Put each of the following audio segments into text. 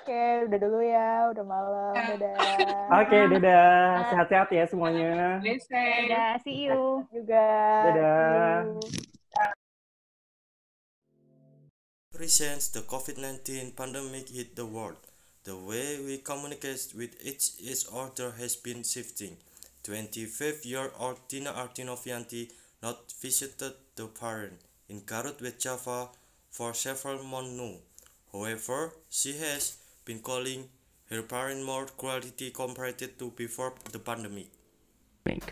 Oke, udah dulu ya, udah malam, dadah. Oke, dadah. Sehat-sehat ya semuanya. Dadah, see you. Juga. Dadah. Since the COVID-19 pandemic hit the world, the way we communicate with each other has been shifting. 25-year-old Tina Artinovianti not visited the parent in Garut with Java for several months now. However, she has been calling her parent more quality compared to before the pandemic.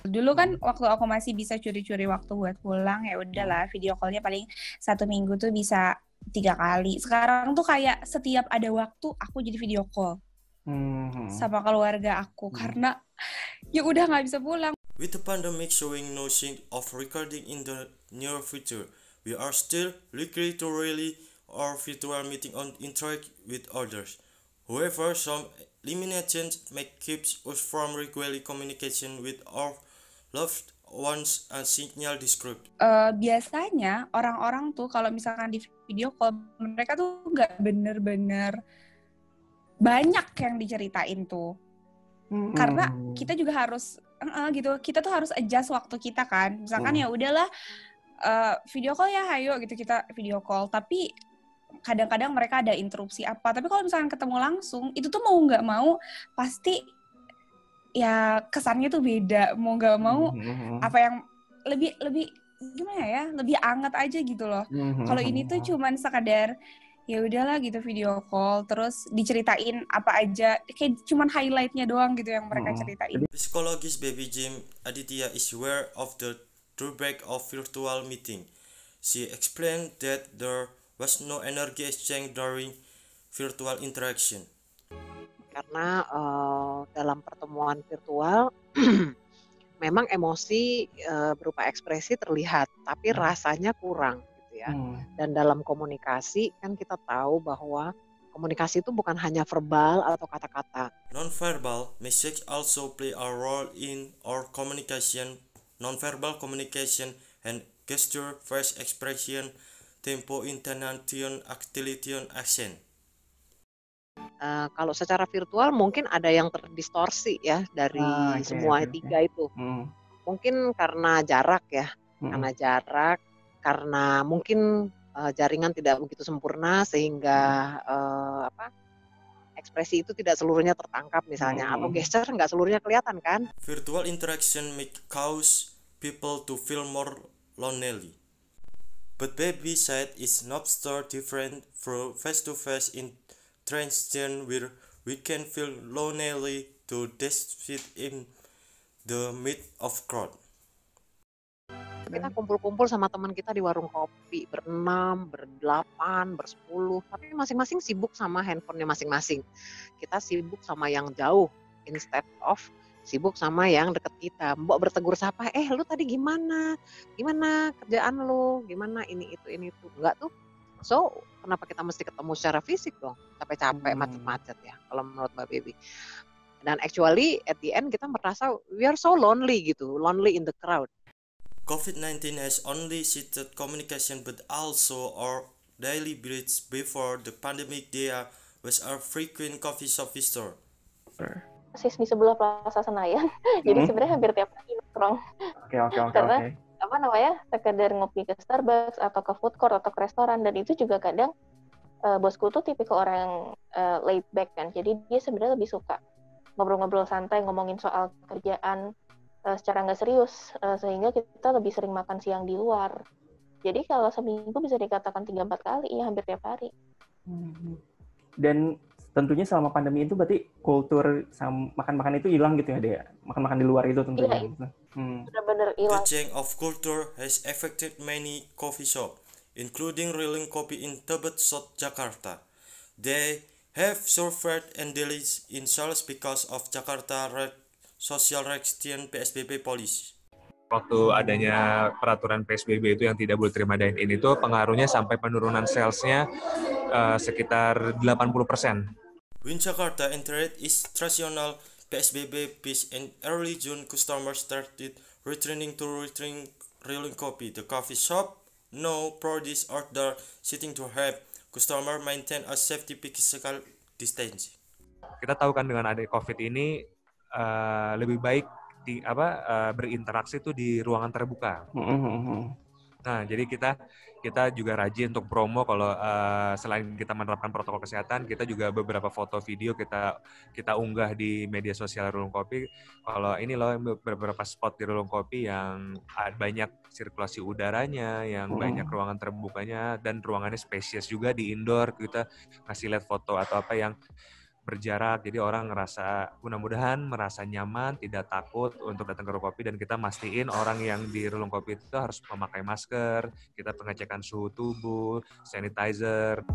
Dulu kan waktu aku masih bisa curi-curi waktu buat pulang, ya udahlah video callnya paling 1 minggu tuh bisa 3 kali. Sekarang tuh kayak setiap ada waktu aku jadi video call sama keluarga aku karena ya udah nggak bisa pulang. With the pandemic showing no sign of recording in the near future, we are still likely to rely our virtual meeting on interact with others. However, some limitations may keep us from regular communication with our loved ones and signal described. Biasanya orang-orang tuh kalau misalkan di video call mereka tuh nggak bener-bener banyak yang diceritain tuh. Karena kita juga harus gitu, kita tuh harus adjust waktu kita kan. Misalkan ya udahlah video call ya, ayo gitu kita video call. Tapi kadang-kadang mereka ada interupsi apa. Tapi kalau misalkan ketemu langsung, itu tuh mau nggak mau pasti ya kesannya tuh beda. Mau nggak mau apa yang lebih gimana ya, lebih anget aja gitu loh. Kalau ini tuh cuman sekadar ya udahlah gitu video call terus diceritain apa aja, kayak cuman highlightnya doang gitu yang mereka ceritain. Psychologist Baby Jim Aditya is aware of the drawback of virtual meeting. She explained that there was no energy exchange during virtual interaction. Karena dalam pertemuan virtual memang emosi berupa ekspresi terlihat, tapi rasanya kurang. Dan dalam komunikasi kan kita tahu bahwa komunikasi itu bukan hanya verbal atau kata-kata. Non-verbal message also play a role in our communication. Non-verbal communication and gesture, face expression, tempo, intonation, activation, accent. Kalau secara virtual mungkin ada yang terdistorsi ya dari semua tiga itu. Mungkin karena jarak ya, karena mungkin jaringan tidak begitu sempurna sehingga ekspresi itu tidak seluruhnya tertangkap misalnya, atau gesture nggak seluruhnya kelihatan kan. Virtual interaction may cause people to feel more lonely. But Baby said it's not so different from face-to-face interaction where we can feel lonely to fit in the midst of crowd. Kita kumpul-kumpul sama teman kita di warung kopi, ber-6, ber-8, ber-10, tapi masing-masing sibuk sama handphonenya masing-masing. Kita sibuk sama yang jauh, instead of sibuk sama yang deket kita. Mbok bertegur sapa, lu tadi gimana? Gimana kerjaan lu? Gimana ini itu? Enggak tuh. So, kenapa kita mesti ketemu secara fisik dong? Capek-capek, macet-macet ya, kalau menurut Mbak Baby. Dan actually, at the end kita merasa we are so lonely gitu, lonely in the crowd. COVID-19 has only shifted communication but also our daily breeds. Before the pandemic there was our frequent coffee shop visitor. Persis di sebelah Plaza Senayan, jadi sebenarnya hampir tiap hari nongkrong. Karena sekedar ngopi ke Starbucks atau ke food court atau ke restoran, dan itu juga kadang bosku tuh tipikal orang yang laid back kan, jadi dia sebenarnya lebih suka ngobrol-ngobrol santai, ngomongin soal kerjaan secara nggak serius, sehingga kita lebih sering makan siang di luar. Jadi kalau seminggu bisa dikatakan 3-4 kali, ya hampir tiap hari. Dan tentunya selama pandemi itu berarti kultur makan-makan itu hilang gitu ya, Dea? Makan-makan di luar itu tentunya. Iya, benar-benar hilang. The change of culture has affected many coffee shops, including Riling Coffee in Tebet, South Jakarta. They have suffered and delays in sales because of Jakarta social restriction PSBB policy. Waktu adanya peraturan PSBB itu yang tidak boleh terima dine-in itu pengaruhnya sampai penurunan salesnya sekitar 80%. When Jakarta entered its traditional PSBB phase in early June, customers started returning to Riling Coffee. The coffee shop now produce order sitting to help customer maintain a safety physical distance. Kita tahu kan dengan adanya COVID ini lebih baik berinteraksi itu di ruangan terbuka. Nah, jadi kita juga rajin untuk promo kalau selain kita menerapkan protokol kesehatan, kita juga beberapa foto video kita unggah di media sosial Rulung Kopi. Kalau ini loh beberapa spot di Rulung Kopi yang banyak sirkulasi udaranya, yang banyak ruangan terbukanya, dan ruangannya spesies juga di indoor. Kita ngasih lihat foto atau apa yang berjarak, jadi orang mudah-mudahan merasa nyaman, tidak takut untuk datang ke Rulung Kopi, dan kita mastiin orang yang di Rulung Kopi itu harus memakai masker, kita pengecekan suhu tubuh, sanitizer.